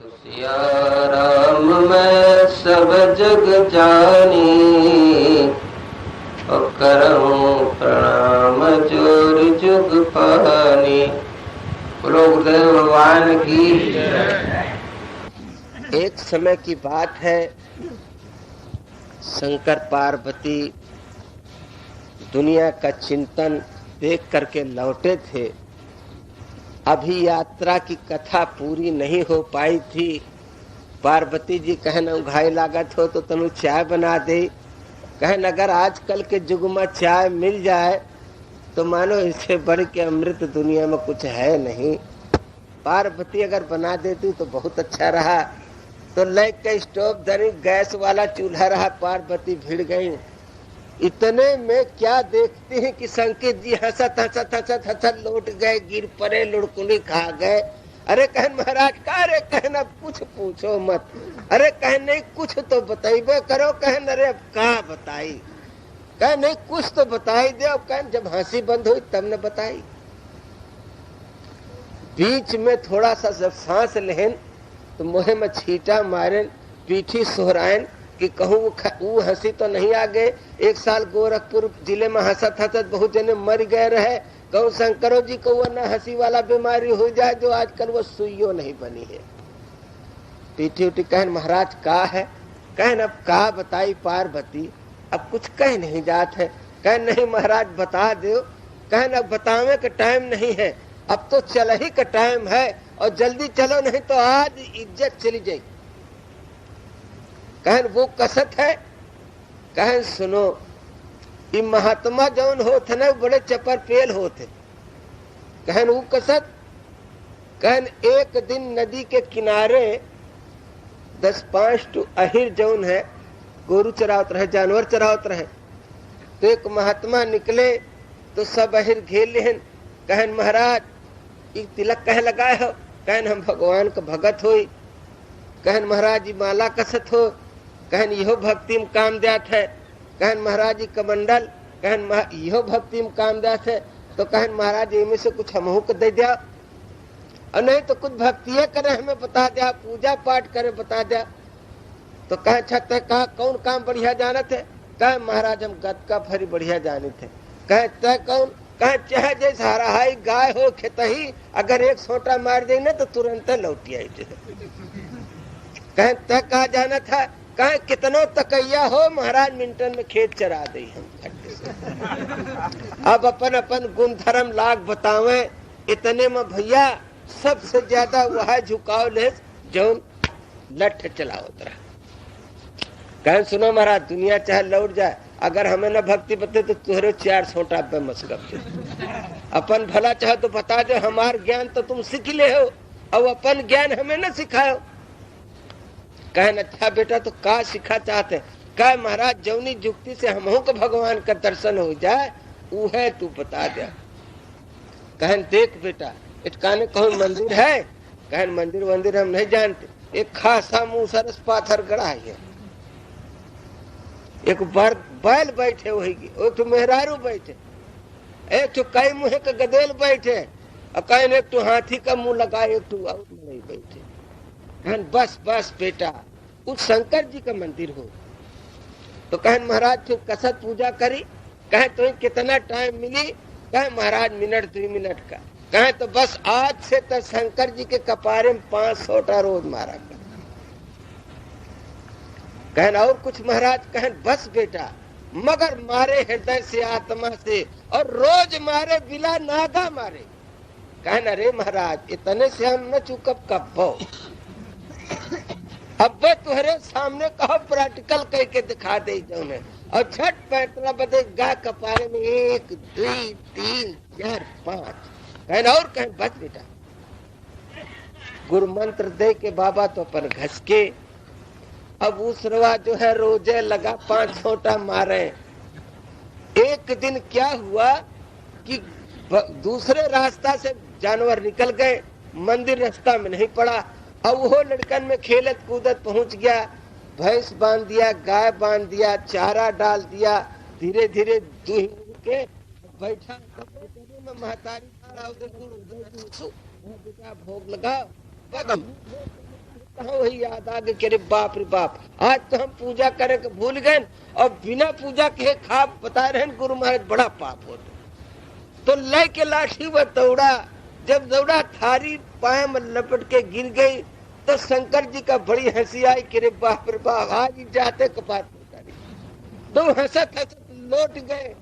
सिया राम मैं सब जग जानी, और करऊं प्रणाम जोर जुग पानी। बोलो गुरुदेव भगवान की। एक समय की बात है, शंकर पार्वती दुनिया का चिंतन देख करके लौटे थे। अभी यात्रा की कथा पूरी नहीं हो पाई थी। पार्वती जी कहन घाई लागत हो तो तनु चाय बना दे। कहन अगर आजकल के युग में चाय मिल जाए तो मानो इससे बढ़ के अमृत दुनिया में कुछ है नहीं। पार्वती अगर बना देती तो बहुत अच्छा रहा। तो लेक के स्टोव धरी, गैस वाला चूल्हा रहा, पार्वती भिड़ गई। इतने में क्या देखते हैं कि संकेत जी हंसत हंसत हंसत हंसत लौट गए, गिर पड़े, लुढ़कुली खा गए। अरे कहन महाराज का, अरे कहन अब कुछ पूछो मत। अरे कहन नहीं कुछ तो बताइबे करो। कहन अरे अब का बताई। कहन नहीं कुछ तो बताई दे। अब कहन जब हंसी बंद हुई तब न बताई। बीच में थोड़ा सा जब सांस लेन तो मुहे में छींटा मारे, पीठी सोहरायन कि कहूँ वो हंसी तो नहीं आ गए। एक साल गोरखपुर जिले में हंसत हंसत बहुत जने मर गए रहे। कहूँ शंकरो जी को वो न हंसी वाला बीमारी हो जाए जो आजकल वो सुइयो नहीं बनी है। पीठी उठी कहन महाराज का है। कहन अब का बताई पार्वती, अब कुछ कह नहीं जात है। कहन नहीं महाराज बता दो। कहन अब बतावे का टाइम नहीं है, अब तो चल ही का टाइम है, और जल्दी चलो नहीं तो आज इज्जत चली जाएगी। कहन वो कसत है। कहन सुनो, ये महात्मा जौन होते ना बड़े चपर पेल होते। कहन वो कसत। कहन एक दिन नदी के किनारे 10-5 अहिर जौन है गोरू चरावत रहे, जानवर चरावत रहे। तो एक महात्मा निकले तो सब अहिर घेर लेहन। कहन महाराज एक तिलक कह लगाए हो। कहन हम भगवान का भगत होई। कहन महाराज जी माला कसत हो। कहन इहो भक्ति में काम देत है। कहन महाराज जी कमंडल। कहन इहो भक्ति में काम देत है। तो कहन महाराज इनमें से कुछ हमहू को दे दिया, और नहीं तो कुछ भक्तिये करे हमें बता दिया, पूजा पाठ करे बता दिया। तो कह छत कहा कौन काम बढ़िया जानत है। कह महाराज हम गतका फरी बढ़िया जाने थे। कह तय कौन। कह चाहे जैसे हराहाई गाय हो खेतही, अगर एक सोटा मार दे ना तो तुरंत लौटी आई। कह तय कहा जाना था। कहे कितनो तकैया हो महाराज मिनटन में खेत चरा दे हम। अब अपन अपन गुण धर्म लाग बतावे। इतने में भैया सबसे ज्यादा वह झुकाव ले जौन लठ चलाओ तरह। कहे सुनो महाराज दुनिया चाहे लौट जाए, अगर हमें न भक्ति बते तो तुहरे 4 सोटा पे मस्कब। अपन भला चाहे तो बता दो, हमार ज्ञान तो तुम सीख ले हो और अपन ज्ञान हमें न सिखाओ। कहन अच्छा बेटा तो का सिखा चाहते। कह महाराज जौनी जुक्ति से हमहू को भगवान का दर्शन हो जाए वो है तू बता दे। कहन देख बेटा इटकाने कौन मंदिर है। कहन मंदिर वंदिर हम नहीं जानते। एक खासा मुंह सरस पाथर गड़ा है। एक बार बैल बैठे वही, एक तो मेहरारू बैठे, एक तो कई मुँह का गदेल बैठे, और कहन एक तो हाथी का मुंह लगा, एक तो और नहीं बैठे। कहन बस बस बेटा उस शंकर जी का मंदिर हो। तो कहन महाराज फिर कसत पूजा करी। कहे तो कितना टाइम मिली। कहे महाराज मिनट 2 मिनट का। कहे तो बस आज से तो शंकर जी के कपारे में 5 सोटा रोज मारा कर। कहन और कुछ महाराज। कहन बस बेटा मगर मारे हृदय से आत्मा से, और रोज मारे बिला नागा मारे। कहन अरे महाराज इतने से हम न चुकब कब्बो। अब तुहरे सामने कहो प्रैक्टिकल कह के दिखा दे जौने, और छठ पैतला बदे गा कपारे में 1 2 3 4 5। कहन और कहन बस बेटा गुरु मंत्र दे के बाबा तो अपन घस के। अब उसरवा जो है रोजे लगा 5 छोटा मारे। एक दिन क्या हुआ कि दूसरे रास्ता से जानवर निकल गए, मंदिर रास्ता में नहीं पड़ा। अब वो लड़कन में खेलत कूदत पहुंच गया। भैंस बांध दिया, गाय बांध दिया, चारा डाल दिया, धीरे धीरे दूह के बैठा। में महतारी भोग लगा। कहा वही याद आ गया कि अरे बाप रे बाप, आज तो हम पूजा करे के भूल गए और बिना पूजा के खा बता रहे गुरु महाराज बड़ा पाप होता। तो ले के लाठी वह दौड़ा, जब दौड़ा थारी पाए में लपट के गिर गई तो शंकर जी का बड़ी हंसी आई कि रे बाप रे बाप, आज ही जाते कपाट उतारी। तो हंसत हंसत लौट गए।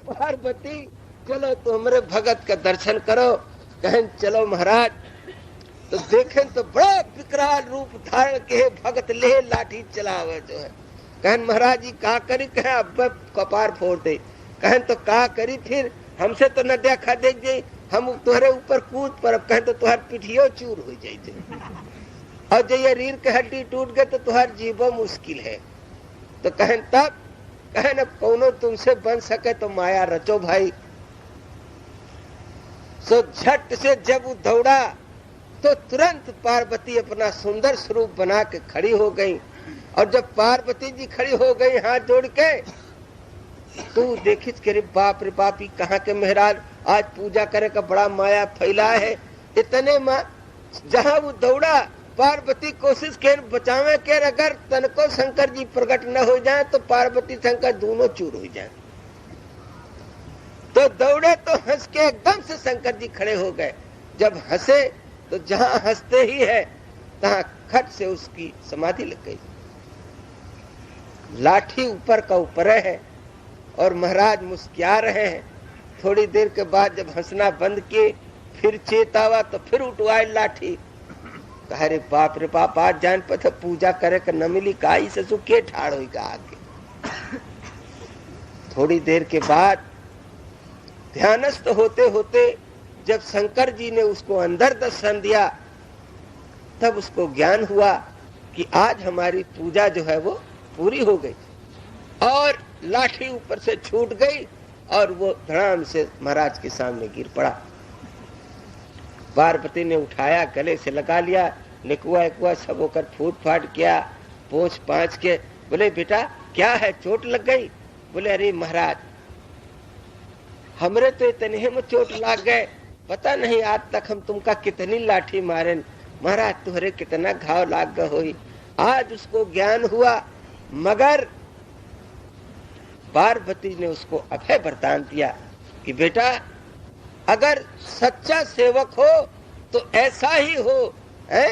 पार्वती चलो तो हमारे भगत का दर्शन करो। कहें चलो महाराज। तो देखें तो बड़ा विकराल रूप धारण के भगत ले लाठी चलावे जो है। कहें महाराज जी का करी? कहें अब कपार फोड़ दे। कहें तो का करी? फिर हमसे तो न देखा देख जाये, हम तुम्हारे ऊपर कूद पर। कहें तो तुहार पिठियो चूर हो जाये और जो ये रीढ़ के हड्डी टूट गए तो तुहार जीवो मुश्किल है। तो कहें तब? कहें अब कौनो तुमसे बन सके तो माया रचो भाई। सो झट से जब वो दौड़ा तो तुरंत पार्वती अपना सुंदर स्वरूप बना के खड़ी हो गई। और जब पार्वती जी खड़ी हो गई हाथ जोड़ के, तो देखिस के रे बाप रे बाप, कहाँ के महाराज आज पूजा करे का बड़ा माया फैला है। इतने में जहाँ वो दौड़ा पार्वती कोशिश के बचावे के, अगर तनको शंकर जी प्रकट न हो जाए तो पार्वती शंकर दोनों चूर हो जाए। तो दौड़े तो हंस के एकदम से शंकर जी खड़े हो गए। जब हंसे तो जहां हंसते ही है तहां खट से उसकी समाधि लग गई। लाठी ऊपर का ऊपर है और महाराज मुस्कुरा रहे हैं। थोड़ी देर के बाद जब हंसना बंद किए फिर चेतावा तो फिर उठवाए लाठी। अरे बाप रे बाप, आज जान पता पूजा करे का न मिली काई से सुखे ठाड़ होगा आगे। थोड़ी देर के बाद ध्यानस्थ होते होते जब शंकर जी ने उसको अंदर दर्शन दिया तब उसको ज्ञान हुआ कि आज हमारी पूजा जो है वो पूरी हो गई। और लाठी ऊपर से छूट गई और वो धड़ाम से महाराज के सामने गिर पड़ा। पार्वती ने उठाया, गले से लगा लिया, निकुआ इकुआ सब होकर फूट फाट किया, पोंछ पाँच के बोले बेटा क्या है, चोट लग गई? बोले अरे महाराज हमरे तो इतने में चोट लाग गए, पता नहीं आज तक हम तुमका कितनी लाठी मारे। महाराज तुहरे कितना घाव लाग गए होई। आज उसको ज्ञान हुआ, मगर पार्वती ने उसको अभय वरदान दिया कि बेटा अगर सच्चा सेवक हो तो ऐसा ही हो है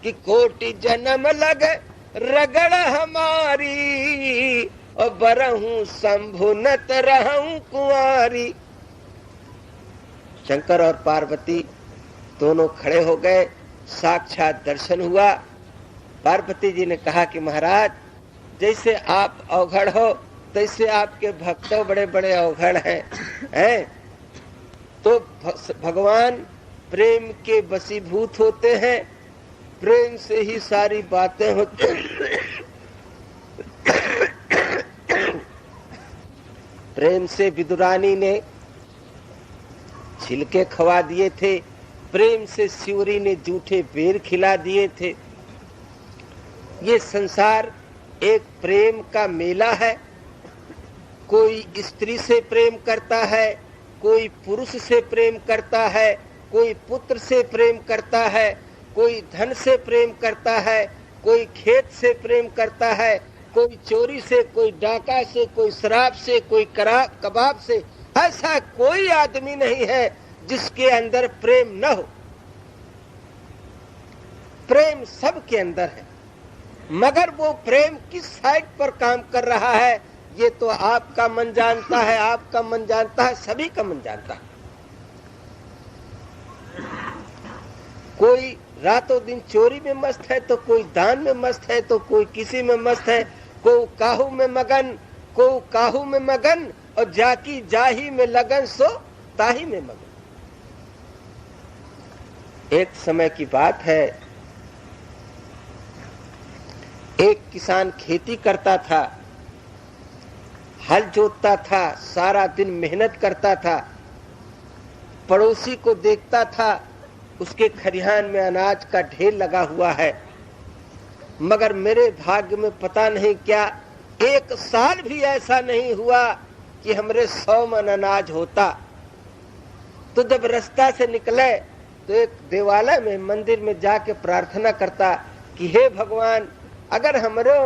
कि कोटि जन्म लग रगड़ हमारी और बरहूं शंभु नत रहूं कुंवारी। शंकर और पार्वती दोनों खड़े हो गए, साक्षात दर्शन हुआ। पार्वती जी ने कहा कि महाराज जैसे आप अवघड़ हो तैसे आपके भक्तों बड़े बड़े अवघड़ हैं। तो भगवान प्रेम के वशीभूत होते हैं, प्रेम से ही सारी बातें होती हैं। प्रेम से विदुरानी ने छिलके खवा दिए थे, प्रेम से शिवरी ने जूठे बेर खिला दिए थे। ये संसार एक प्रेम का मेला है। कोई स्त्री से प्रेम करता है, कोई पुरुष से प्रेम करता है, कोई पुत्र से प्रेम करता है, कोई धन से प्रेम करता है, कोई खेत से प्रेम करता है, कोई चोरी से, कोई डाका से, कोई शराब से, कोई कबाब से। ऐसा कोई आदमी नहीं है जिसके अंदर प्रेम न हो। प्रेम सबके अंदर है, मगर वो प्रेम किस साइड पर काम कर रहा है ये तो आपका मन जानता है, आपका मन जानता है, सभी का मन जानता है। कोई रातों दिन चोरी में मस्त है तो कोई दान में मस्त है तो कोई किसी में मस्त है, कोई काहू में मगन, कोई काहू में मगन और जाकी जाही में लगन सो ताही में मगन। एक समय की बात है, एक किसान खेती करता था, हल जोतता था, सारा दिन मेहनत करता था। पड़ोसी को देखता था उसके खरिहान में अनाज का ढेर लगा हुआ है, मगर मेरे भाग्य में पता नहीं क्या एक साल भी ऐसा नहीं हुआ कि हमरे 100 मन अनाज होता। तो जब रास्ता से निकले तो एक देवालय में, मंदिर में जाके प्रार्थना करता कि हे भगवान, अगर हमरो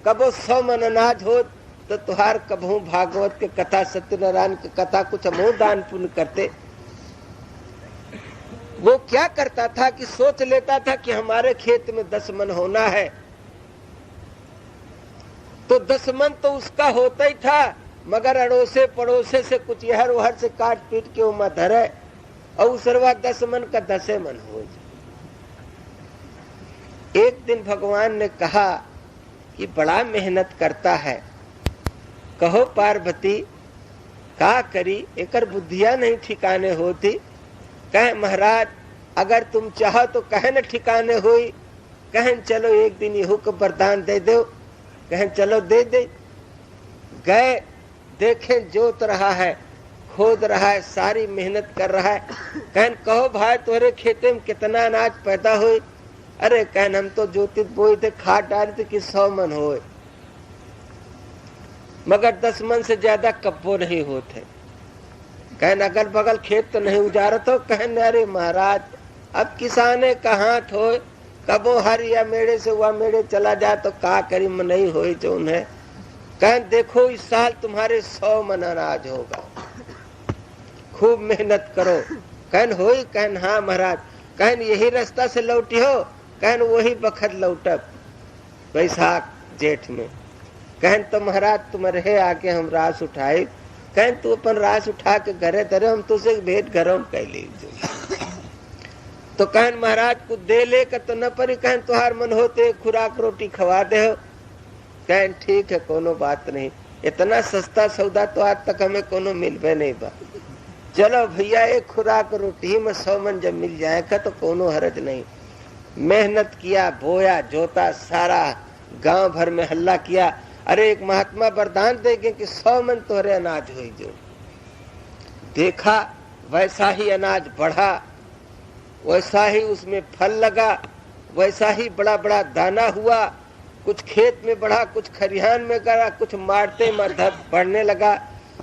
कबो 100 मन अनाज हो तो तुहार कबहू भागवत के कथा, सत्यनारायण की कथा कुछ हमो दान पुण्य करते। वो क्या करता था कि सोच लेता था कि हमारे खेत में 10 मन होना है, तो 10 मन तो उसका होता ही था, मगर अड़ोसे पड़ोसे से कुछ यहर वहर से काट पीट के उमा धरे और उसरवा 10 मन का 10 मन हो जाए। एक दिन भगवान ने कहा कि बड़ा मेहनत करता है, कहो पार्वती का करी, एकर बुद्धिया नहीं ठिकाने होती। कहे महाराज अगर तुम चाहो तो कहे न ठिकाने हुई, कहें चलो एक दिन यहू को वरदान दे दो, कहें चलो दे दे। गए, देखें जोत रहा है, खोद रहा है, सारी मेहनत कर रहा है। कहन कहो भाई तुम्हारे खेते में कितना अनाज पैदा हुई? अरे कहन हम तो जोतित बोई थे, खाद डाली थी कि 100 मन होए, मगर 10 मन से ज्यादा कब्बो नहीं होते। कहन अगल बगल खेत तो नहीं उजारत हो? कहन अरे महाराज अब किसाने का हाथ हो, कबो हर या मेड़े से हुआ मेड़े चला जाए तो का करी मन नहीं हो जो उन्हें। कहन देखो इस साल तुम्हारे 100 मन अनाज होगा, खूब मेहनत करो। कहन होई? कहन हाँ महाराज। कहन यही रास्ता से लौटी हो? कहन वही बखत लौटब बैसाख जेठ में। कहन तो महाराज तुम रहे आके हम रास उठाए। कहन तू अपन रास उठा के घरे धरे, हम तुझसे भेंट घरों में कह ली। तो कहन महाराज कुछ दे ले का तो न परी, कहन तुहार मन होते खुराक रोटी खवा दे हो। कहन ठीक है कोनो बात नहीं, इतना सस्ता सौदा तो आज तक हमें कोनो मिलबे नहीं बा। चलो भैया एक खुराक रोटी में 100 मन जब मिल जाएगा तो कोनो हरज नहीं। मेहनत किया, बोया जोता, सारा गांव भर में हल्ला किया, अरे एक महात्मा वरदान देंगे कि 100 मन तोहरे अनाज हुई। जो देखा वैसा ही अनाज बढ़ा, वैसा ही उसमें फल लगा, वैसा ही बड़ा बड़ा दाना हुआ। कुछ खेत में बढ़ा, कुछ खरिहान में गड़ा, कुछ मारते मधर बढ़ने लगा।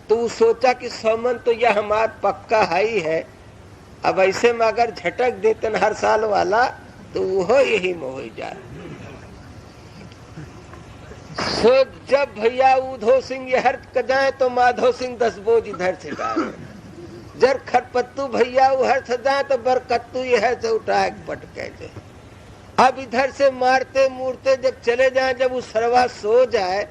तो वो सोचा कि 100 मन तो यह हमारा पक्का हाई है, अब ऐसे में अगर झटक देते हर साल वाला तो वो यही में हो जाए। सो जब भैया उधो सिंह ये हर्ट जाए तो माधो सिंह 10 बोझ इधर से डाले, जब खरपत्तू भैया वो हर्ट जाए तो बरकत्तू ये से उठा पटके जाए। अब इधर से मारते मूरते जब चले जाए, जब वो सरवा सो जाए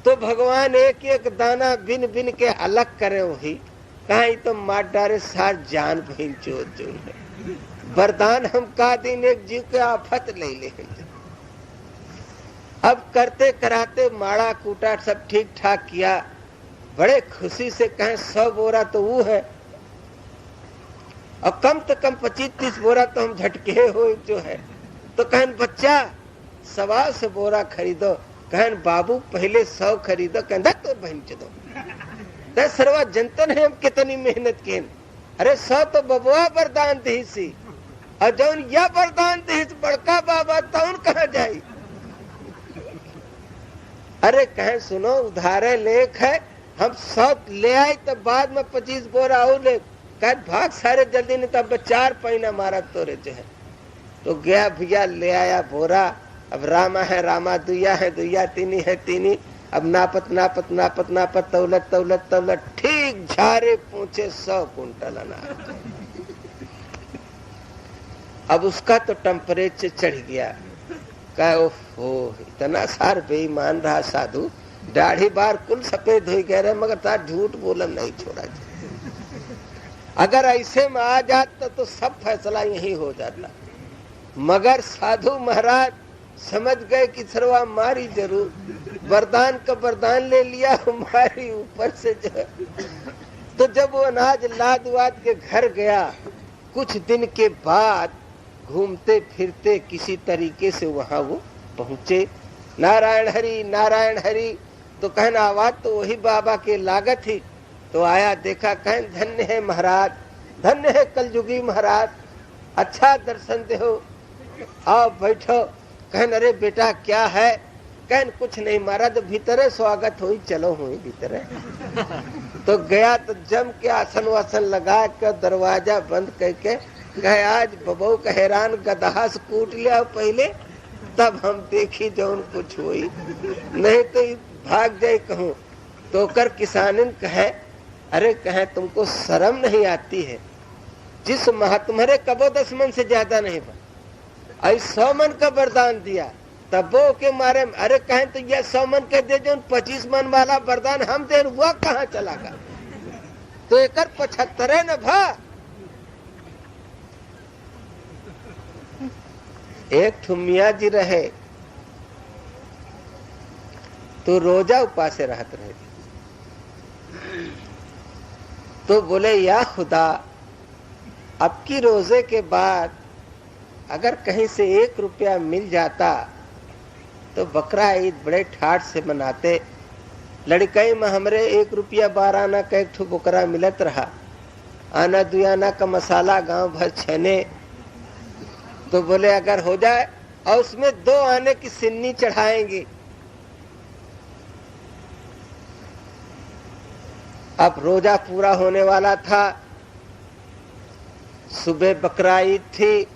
तो भगवान एक एक दाना बिन बिन के अलग करे। वही कहीं तो मार डारे सार जान भीन चोट जो है। वरदान हम का दिन एक जीव के आफत ले ले। अब करते कराते माड़ा कूटा सब ठीक ठाक किया, बड़े खुशी से कहें 100 बोरा तो वो है, और कम तो कम 25-30 बोरा तो हम झटके हो जो है। तो कहन बच्चा 125 बोरा खरीदो। कहन बाबू पहले 100 खरीदो। कहना तो बहन चलो सरवा जनतन है हम कितनी मेहनत की। अरे 100 तो बबुआ वरदान दी सी, और जौन या वरदान दी बड़का बाबा तौन कहाँ जाई। अरे कहें सुनो उधारे लेख है, हम 100 ले आए तब बाद में 25 बोरा और ले। कह भाग सारे जल्दी नहीं तब 4 पैना मारा तोरे जो है। तो गया भैया ले आया बोरा। अब रामा है रामा, दुया है दुया, तीनी है तीनी। अब नापत नापत नापत नापत तौलत तौलत तौलत ठीक झारे पहुंचे 100 कुंटल अनाज। अब उसका तो टेम्परेचर चढ़ गया। कहा ओहो इतना सार बेईमान रहा साधु, दाढ़ी बार कुल सफेद हो गए रहे, मगर तार झूठ बोलन नहीं छोड़ा। अगर ऐसे में आ जाता तो सब फैसला यही हो जाता, मगर साधु महाराज समझ गए कि सरवा मारी जरूर, वरदान का वरदान ले लिया हमारी ऊपर से जो है। तो जब वो अनाज लाद वाद के घर गया, कुछ दिन के बाद घूमते फिरते किसी तरीके से वहां वो पहुंचे। नारायण हरि नारायण हरि, तो कहना आवाज तो वही बाबा के लागत ही। तो आया देखा, कहन धन्य है महाराज, धन्य है कलयुगी महाराज, अच्छा दर्शन दो, आओ बैठो। कहन अरे बेटा क्या है? कहन कुछ नहीं महाराज भीतर स्वागत हुई, चलो हुई भीतर। तो गया तो जम के आसन वासन लगा कर दरवाजा बंद करके कहे आज बबू का हैरान गदहा से कूट लिया पहले, तब हम देखी जो कुछ हुई, नहीं तो भाग जाए कहूँ। तो कर किसानिन कहे, अरे कहे तुमको शर्म नहीं आती है? जिस महात्मरे कबो 10 मन से ज्यादा नहीं बन, 100 मन का वरदान दिया, तब वो के मारे अरे कहे तो यह 100 मन कह दे, जो 25 मन वाला वरदान हम दे वह कहाँ चला गया? तो एक 75 न भा। एक ठुमिया जी रहे तो रोजा उपासे रहत रहे। तो बोले या खुदा, अब की रोजे के बाद अगर कहीं से 1 रुपया मिल जाता तो बकरा ईद बड़े ठाठ से मनाते। लड़कई में हमरे 1 रुपया 12 आना का एक ठो बकरा मिलत रहा, आना दुआना का मसाला गांव भर छने। तो बोले अगर हो जाए और उसमें 2 आने की सिन्नी चढ़ाएंगे। अब रोजा पूरा होने वाला था, सुबह बकरा ईद थी।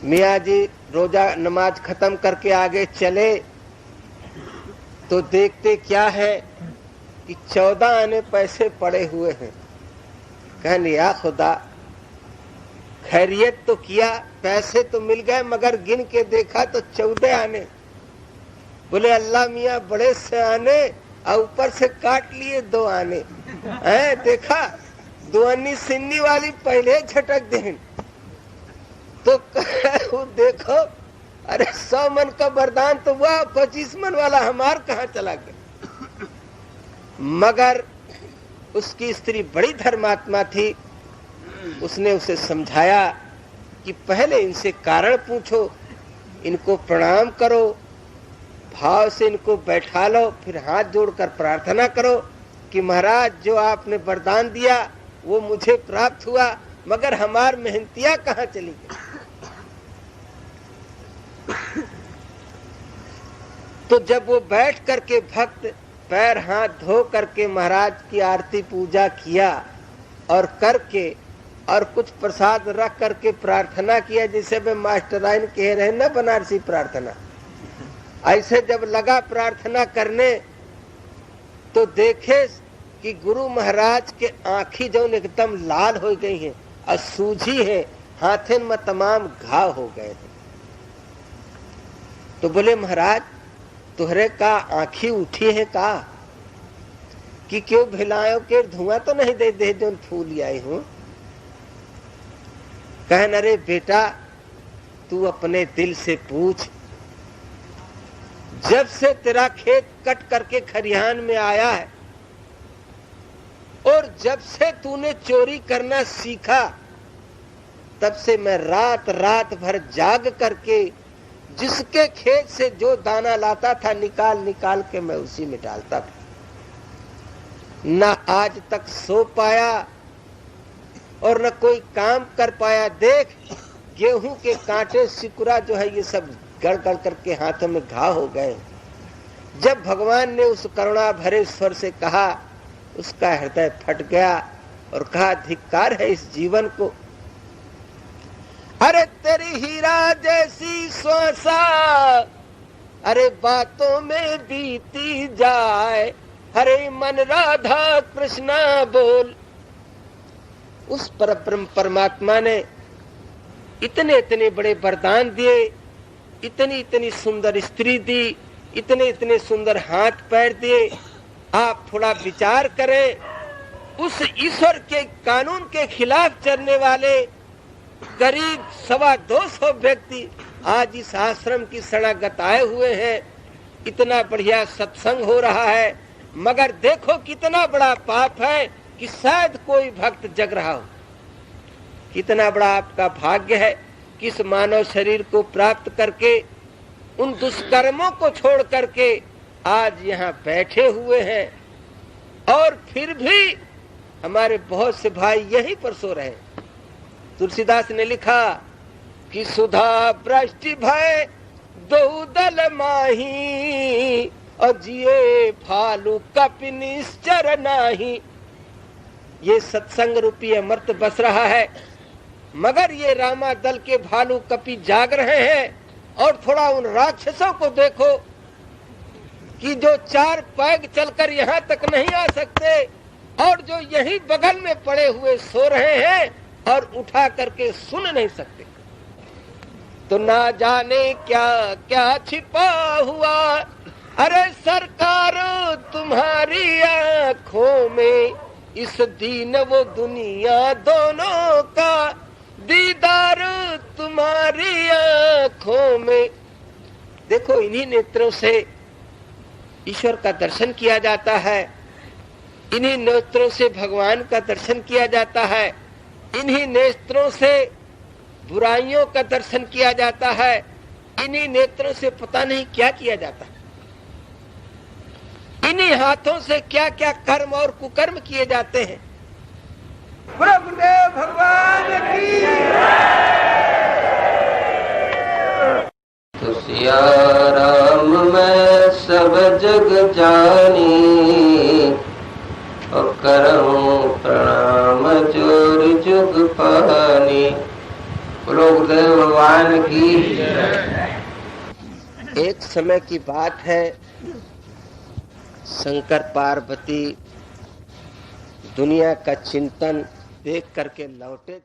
मियाँ जी रोजा नमाज खत्म करके आगे चले तो देखते क्या है कि 14 आने पैसे पड़े हुए हैं। कहने या खुदा, खैरियत तो किया, पैसे तो मिल गए, मगर गिन के देखा तो 14 आने। बोले अल्लाह मियाँ बड़े से आने और ऊपर से काट लिए 2 आने। देखा 2 अन्नी सिन्नी वाली पहले झटक दें। तो देखो, अरे 100 मन का वरदान तो हुआ, 25 मन वाला हमार कहाँ चला गया? मगर उसकी स्त्री बड़ी धर्मात्मा थी, उसने उसे समझाया कि पहले इनसे कारण पूछो, इनको प्रणाम करो, भाव से इनको बैठा लो, फिर हाथ जोड़कर प्रार्थना करो कि महाराज जो आपने वरदान दिया वो मुझे प्राप्त हुआ, मगर हमार मेहनतियां कहाँ चली गई? तो जब वो बैठ करके भक्त पैर हाथ धो करके महाराज की आरती पूजा किया और करके और कुछ प्रसाद रख करके प्रार्थना किया, जिसे वे मास्टराइन कह रहे ना बनारसी प्रार्थना, ऐसे जब लगा प्रार्थना करने तो देखे कि गुरु महाराज के आंखी जो एकदम लाल हो गई हैं और सूजी है, हाथन में तमाम घाव हो गए हैं। तो बोले महाराज तुहरे का आंखी उठी है का कि क्यों भिलायो के धुआं तो नहीं दे दे जो फूल आई हूं? कहन अरे बेटा तू अपने दिल से पूछ, जब से तेरा खेत कट करके खरिहान में आया है और जब से तूने चोरी करना सीखा, तब से मैं रात रात भर जाग करके जिसके खेत से जो दाना लाता था निकाल निकाल के मैं उसी में डालता था। न आज तक सो पाया और न कोई काम कर पाया। देख गेहूं के कांटे सिकुड़ा जो है ये सब गड़ गड़ करके हाथों में घाव हो गए। जब भगवान ने उस करुणा भरे स्वर से कहा, उसका हृदय फट गया और कहा धिक्कार है इस जीवन को। अरे तेरी हीरा जैसी श्वासा अरे बातों में बीती जाए, हरे मन राधा कृष्णा बोल। उस परमात्मा ने इतने इतने बड़े वरदान दिए, इतनी इतनी सुंदर स्त्री दी, इतने इतने सुंदर हाथ पैर दिए। आप थोड़ा विचार करें, उस ईश्वर के कानून के खिलाफ चलने वाले करीब 225 व्यक्ति आज इस आश्रम की शरणागत आए हुए हैं। इतना बढ़िया सत्संग हो रहा है, मगर देखो कितना बड़ा पाप है कि शायद कोई भक्त जग रहा हो। कितना बड़ा आपका भाग्य है कि इस मानव शरीर को प्राप्त करके उन दुष्कर्मों को छोड़ करके आज यहाँ बैठे हुए हैं। और फिर भी हमारे बहुत से भाई यहीं पर सो रहे हैं। तुलसीदास ने लिखा कि सुधा वृष्टि भय दो दल माही, और जिए फालू कपि निश्चर नाही। ये सत्संग रूपी अमृत बस रहा है, मगर ये रामा दल के भालू कपि जाग रहे हैं। और थोड़ा उन राक्षसों को देखो कि जो 4 पैग चलकर यहाँ तक नहीं आ सकते और जो यहीं बगल में पड़े हुए सो रहे हैं और उठा करके सुन नहीं सकते। तो ना जाने क्या क्या छिपा हुआ, अरे सरकार तुम्हारी आंखों में, इस दीन वो दुनिया दोनों का दीदार तुम्हारी आंखों में। देखो, इन्हीं नेत्रों से ईश्वर का दर्शन किया जाता है, इन्हीं नेत्रों से भगवान का दर्शन किया जाता है, इन्हीं नेत्रों से बुराइयों का दर्शन किया जाता है, इन्हीं नेत्रों से पता नहीं क्या किया जाता है। इन्हीं हाथों से क्या क्या कर्म और कुकर्म किए जाते हैं। गुरुदेव भगवान की। तो सिया राम मैं सब जग जानी, और करऊं प्रणाम जोर जुग पानी। बोलो गुरुदेव भगवान की। एक समय की बात है, शंकर पार्वती दुनिया का चिंतन देख करके लौटे।